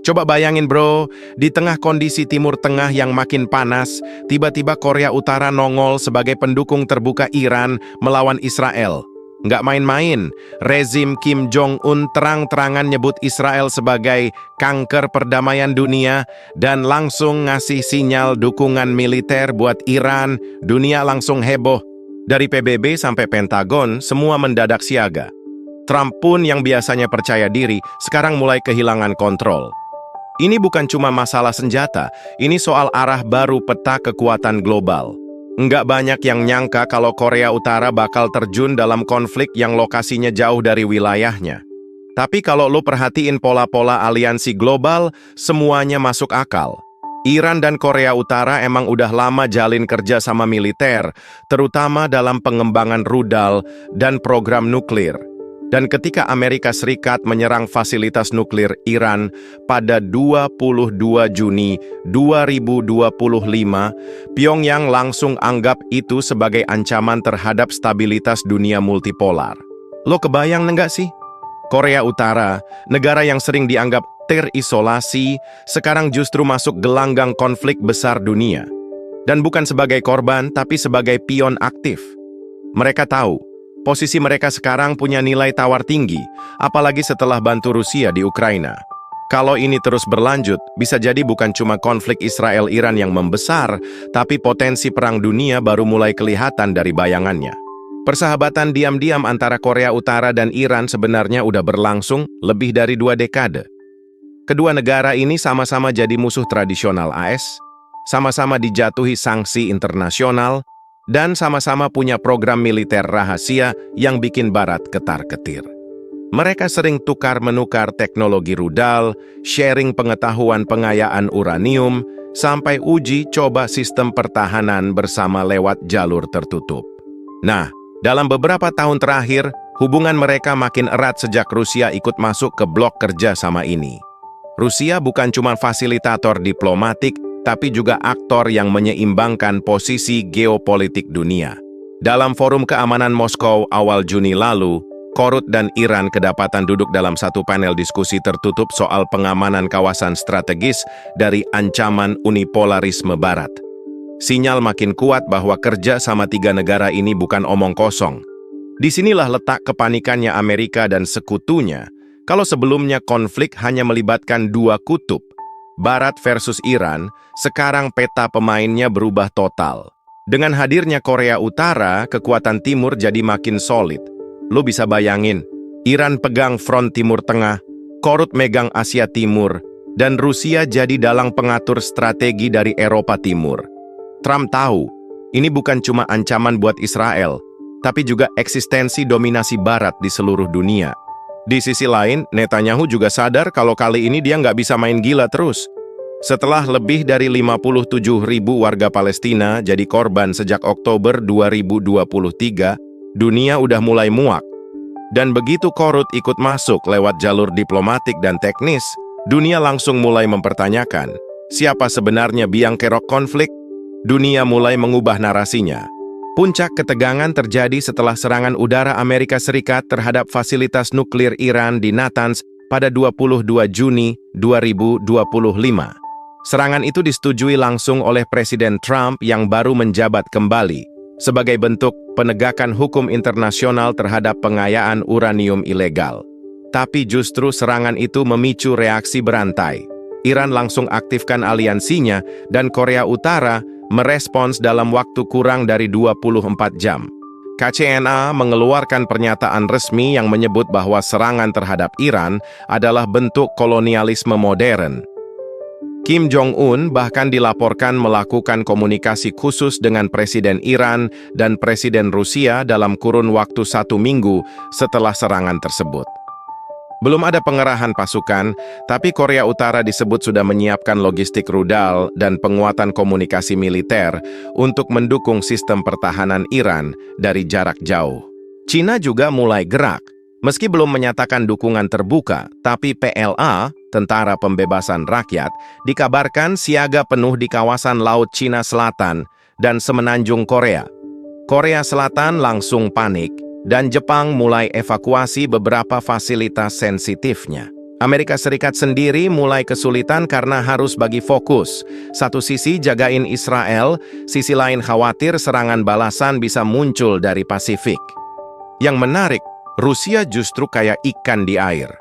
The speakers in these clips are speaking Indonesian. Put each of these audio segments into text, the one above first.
Coba bayangin bro, di tengah kondisi Timur Tengah yang makin panas, tiba-tiba Korea Utara nongol sebagai pendukung terbuka Iran melawan Israel. Nggak main-main, rezim Kim Jong-un terang-terangan nyebut Israel sebagai kanker perdamaian dunia dan langsung ngasih sinyal dukungan militer buat Iran. Dunia langsung heboh. Dari PBB sampai Pentagon, semua mendadak siaga. Trump pun yang biasanya percaya diri, sekarang mulai kehilangan kontrol. Ini bukan cuma masalah senjata, ini soal arah baru peta kekuatan global. Nggak banyak yang nyangka kalau Korea Utara bakal terjun dalam konflik yang lokasinya jauh dari wilayahnya. Tapi kalau lo perhatiin pola-pola aliansi global, semuanya masuk akal. Iran dan Korea Utara emang udah lama jalin kerja sama militer, terutama dalam pengembangan rudal dan program nuklir. Dan ketika Amerika Serikat menyerang fasilitas nuklir Iran pada 22 Juni 2025, Pyongyang langsung anggap itu sebagai ancaman terhadap stabilitas dunia multipolar. Lo kebayang nggak sih? Korea Utara, negara yang sering dianggap terisolasi, sekarang justru masuk gelanggang konflik besar dunia. Dan bukan sebagai korban, tapi sebagai pion aktif. Mereka tahu, posisi mereka sekarang punya nilai tawar tinggi, apalagi setelah bantu Rusia di Ukraina. Kalau ini terus berlanjut, bisa jadi bukan cuma konflik Israel-Iran yang membesar, tapi potensi perang dunia baru mulai kelihatan dari bayangannya. Persahabatan diam-diam antara Korea Utara dan Iran sebenarnya udah berlangsung lebih dari 2 dekade. Kedua negara ini sama-sama jadi musuh tradisional AS, sama-sama dijatuhi sanksi internasional, dan sama-sama punya program militer rahasia yang bikin Barat ketar-ketir. Mereka sering tukar-menukar teknologi rudal, sharing pengetahuan pengayaan uranium, sampai uji coba sistem pertahanan bersama lewat jalur tertutup. Nah, dalam beberapa tahun terakhir, hubungan mereka makin erat sejak Rusia ikut masuk ke blok kerja sama ini. Rusia bukan cuma fasilitator diplomatik, tapi juga aktor yang menyeimbangkan posisi geopolitik dunia. Dalam forum keamanan Moskow awal Juni lalu, Korut dan Iran kedapatan duduk dalam satu panel diskusi tertutup soal pengamanan kawasan strategis dari ancaman unipolarisme Barat. Sinyal makin kuat bahwa kerja sama 3 negara ini bukan omong kosong. Disinilah letak kepanikannya Amerika dan sekutunya. Kalau sebelumnya konflik hanya melibatkan 2 kutub, Barat versus Iran, sekarang peta pemainnya berubah total. Dengan hadirnya Korea Utara, kekuatan timur jadi makin solid. Lo bisa bayangin, Iran pegang front Timur Tengah, Korut megang Asia Timur, dan Rusia jadi dalang pengatur strategi dari Eropa Timur. Trump tahu, ini bukan cuma ancaman buat Israel, tapi juga eksistensi dominasi Barat di seluruh dunia. Di sisi lain, Netanyahu juga sadar kalau kali ini dia nggak bisa main gila terus. Setelah lebih dari 57.000 warga Palestina jadi korban sejak Oktober 2023, dunia udah mulai muak. Dan begitu Korut ikut masuk lewat jalur diplomatik dan teknis, dunia langsung mulai mempertanyakan, siapa sebenarnya biang kerok konflik? Dunia mulai mengubah narasinya. Puncak ketegangan terjadi setelah serangan udara Amerika Serikat terhadap fasilitas nuklir Iran di Natanz pada 22 Juni 2025. Serangan itu disetujui langsung oleh Presiden Trump yang baru menjabat kembali sebagai bentuk penegakan hukum internasional terhadap pengayaan uranium ilegal. Tapi justru serangan itu memicu reaksi berantai. Iran langsung aktifkan aliansinya dan Korea Utara merespons dalam waktu kurang dari 24 jam. KCNA mengeluarkan pernyataan resmi yang menyebut bahwa serangan terhadap Iran adalah bentuk kolonialisme modern. Kim Jong-un bahkan dilaporkan melakukan komunikasi khusus dengan Presiden Iran dan Presiden Rusia dalam kurun waktu 1 minggu setelah serangan tersebut. Belum ada pengerahan pasukan, tapi Korea Utara disebut sudah menyiapkan logistik rudal dan penguatan komunikasi militer untuk mendukung sistem pertahanan Iran dari jarak jauh. Cina juga mulai gerak. Meski belum menyatakan dukungan terbuka, tapi PLA, Tentara Pembebasan Rakyat, dikabarkan siaga penuh di kawasan Laut Cina Selatan dan semenanjung Korea. Korea Selatan langsung panik, dan Jepang mulai evakuasi beberapa fasilitas sensitifnya. Amerika Serikat sendiri mulai kesulitan karena harus bagi fokus. Satu sisi jagain Israel, sisi lain khawatir serangan balasan bisa muncul dari Pasifik. Yang menarik, Rusia justru kayak ikan di air.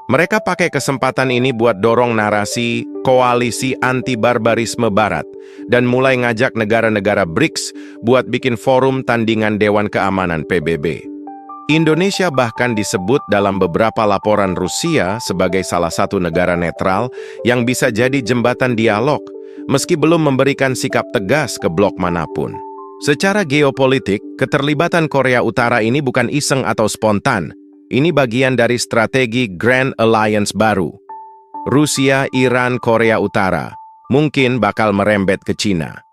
Mereka pakai kesempatan ini buat dorong narasi koalisi anti-barbarisme Barat dan mulai ngajak negara-negara BRICS buat bikin forum tandingan Dewan Keamanan PBB. Indonesia bahkan disebut dalam beberapa laporan Rusia sebagai salah satu negara netral yang bisa jadi jembatan dialog, meski belum memberikan sikap tegas ke blok manapun. Secara geopolitik, keterlibatan Korea Utara ini bukan iseng atau spontan. Ini bagian dari strategi Grand Alliance baru. Rusia, Iran, Korea Utara mungkin bakal merembet ke Cina.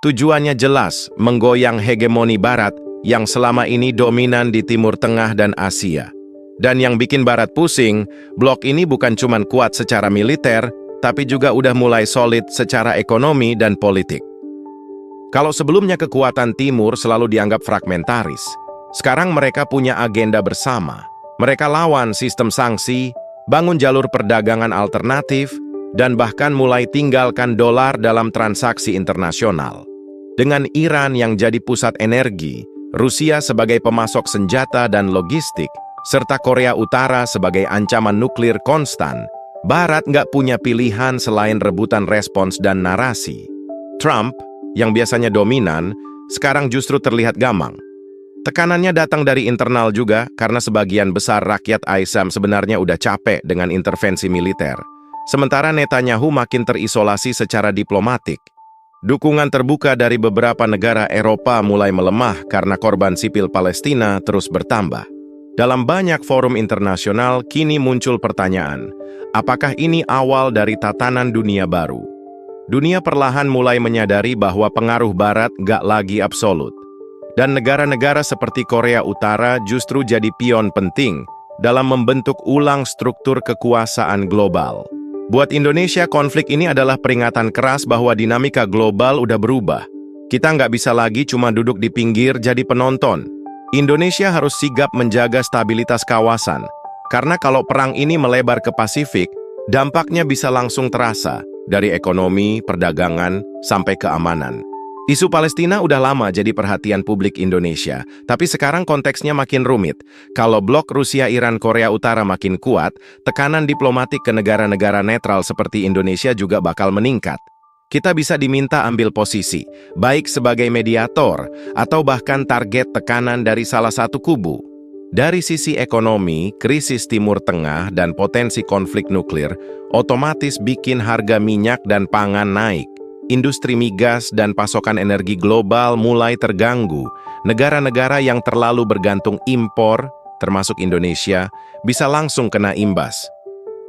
Tujuannya jelas, menggoyang hegemoni Barat yang selama ini dominan di Timur Tengah dan Asia. Dan yang bikin Barat pusing, blok ini bukan cuma kuat secara militer, tapi juga udah mulai solid secara ekonomi dan politik. Kalau sebelumnya kekuatan Timur selalu dianggap fragmentaris, sekarang mereka punya agenda bersama. Mereka lawan sistem sanksi, bangun jalur perdagangan alternatif, dan bahkan mulai tinggalkan dolar dalam transaksi internasional. Dengan Iran yang jadi pusat energi, Rusia sebagai pemasok senjata dan logistik, serta Korea Utara sebagai ancaman nuklir konstan, Barat nggak punya pilihan selain rebutan respons dan narasi. Trump, yang biasanya dominan, sekarang justru terlihat gamang. Tekanannya datang dari internal juga karena sebagian besar rakyat ASEAN sebenarnya udah capek dengan intervensi militer. Sementara Netanyahu makin terisolasi secara diplomatik. Dukungan terbuka dari beberapa negara Eropa mulai melemah karena korban sipil Palestina terus bertambah. Dalam banyak forum internasional, kini muncul pertanyaan, apakah ini awal dari tatanan dunia baru? Dunia perlahan mulai menyadari bahwa pengaruh Barat gak lagi absolut. Dan negara-negara seperti Korea Utara justru jadi pion penting dalam membentuk ulang struktur kekuasaan global. Buat Indonesia, konflik ini adalah peringatan keras bahwa dinamika global udah berubah. Kita nggak bisa lagi cuma duduk di pinggir jadi penonton. Indonesia harus sigap menjaga stabilitas kawasan. Karena kalau perang ini melebar ke Pasifik, dampaknya bisa langsung terasa, dari ekonomi, perdagangan, sampai keamanan. Isu Palestina udah lama jadi perhatian publik Indonesia, tapi sekarang konteksnya makin rumit. Kalau blok Rusia, Iran, Korea Utara makin kuat, tekanan diplomatik ke negara-negara netral seperti Indonesia juga bakal meningkat. Kita bisa diminta ambil posisi, baik sebagai mediator atau bahkan target tekanan dari salah satu kubu. Dari sisi ekonomi, krisis Timur Tengah dan potensi konflik nuklir otomatis bikin harga minyak dan pangan naik. Industri migas dan pasokan energi global mulai terganggu. Negara-negara yang terlalu bergantung impor, termasuk Indonesia, bisa langsung kena imbas.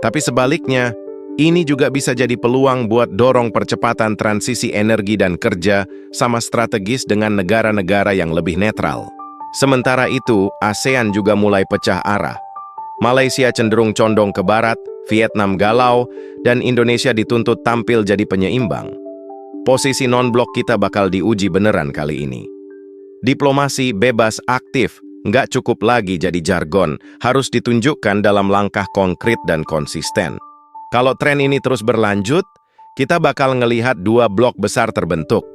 Tapi sebaliknya, ini juga bisa jadi peluang buat dorong percepatan transisi energi dan kerja sama strategis dengan negara-negara yang lebih netral. Sementara itu, ASEAN juga mulai pecah arah. Malaysia cenderung condong ke barat, Vietnam galau, dan Indonesia dituntut tampil jadi penyeimbang. Posisi non-blok kita bakal diuji beneran kali ini. Diplomasi bebas aktif nggak cukup lagi jadi jargon, harus ditunjukkan dalam langkah konkret dan konsisten. Kalau tren ini terus berlanjut, kita bakal ngelihat dua blok besar terbentuk.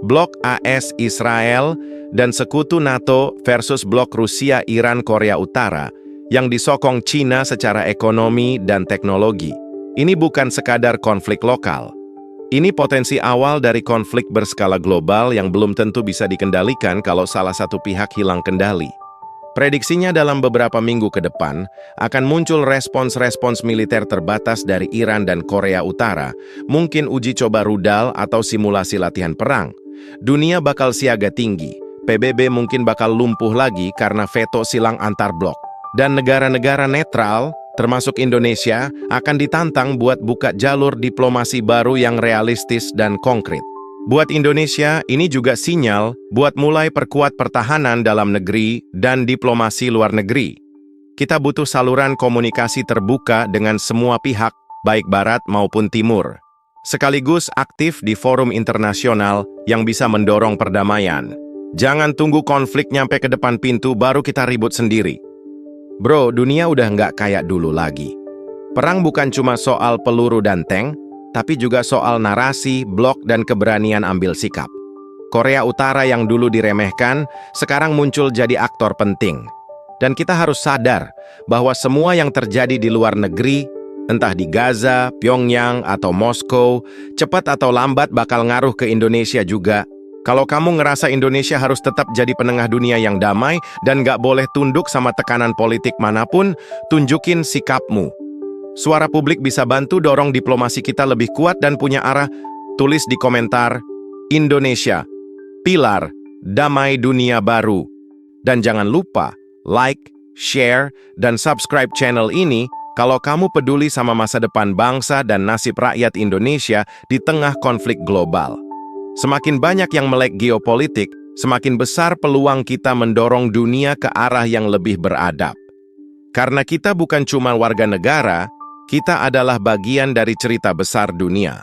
Blok AS Israel dan sekutu NATO versus blok Rusia, Iran, Korea Utara yang disokong Cina secara ekonomi dan teknologi. Ini bukan sekadar konflik lokal. Ini potensi awal dari konflik berskala global yang belum tentu bisa dikendalikan kalau salah satu pihak hilang kendali. Prediksinya dalam beberapa minggu ke depan akan muncul respons-respons militer terbatas dari Iran dan Korea Utara, mungkin uji coba rudal atau simulasi latihan perang. Dunia bakal siaga tinggi, PBB mungkin bakal lumpuh lagi karena veto silang antar blok. Dan negara-negara netral, termasuk Indonesia, akan ditantang buat buka jalur diplomasi baru yang realistis dan konkret. Buat Indonesia, ini juga sinyal buat mulai perkuat pertahanan dalam negeri dan diplomasi luar negeri. Kita butuh saluran komunikasi terbuka dengan semua pihak, baik Barat maupun Timur. Sekaligus aktif di forum internasional yang bisa mendorong perdamaian. Jangan tunggu konflik nyampe ke depan pintu baru kita ribut sendiri. Bro, dunia udah nggak kayak dulu lagi. Perang bukan cuma soal peluru dan tank, tapi juga soal narasi, blok, dan keberanian ambil sikap. Korea Utara yang dulu diremehkan, sekarang muncul jadi aktor penting. Dan kita harus sadar bahwa semua yang terjadi di luar negeri, entah di Gaza, Pyongyang, atau Moskow, cepat atau lambat bakal ngaruh ke Indonesia juga. Kalau kamu ngerasa Indonesia harus tetap jadi penengah dunia yang damai dan nggak boleh tunduk sama tekanan politik manapun, tunjukin sikapmu. Suara publik bisa bantu dorong diplomasi kita lebih kuat dan punya arah. Tulis di komentar, Indonesia, pilar, damai dunia baru. Dan jangan lupa, like, share, dan subscribe channel ini kalau kamu peduli sama masa depan bangsa dan nasib rakyat Indonesia di tengah konflik global. Semakin banyak yang melek geopolitik, semakin besar peluang kita mendorong dunia ke arah yang lebih beradab. Karena kita bukan cuma warga negara, kita adalah bagian dari cerita besar dunia.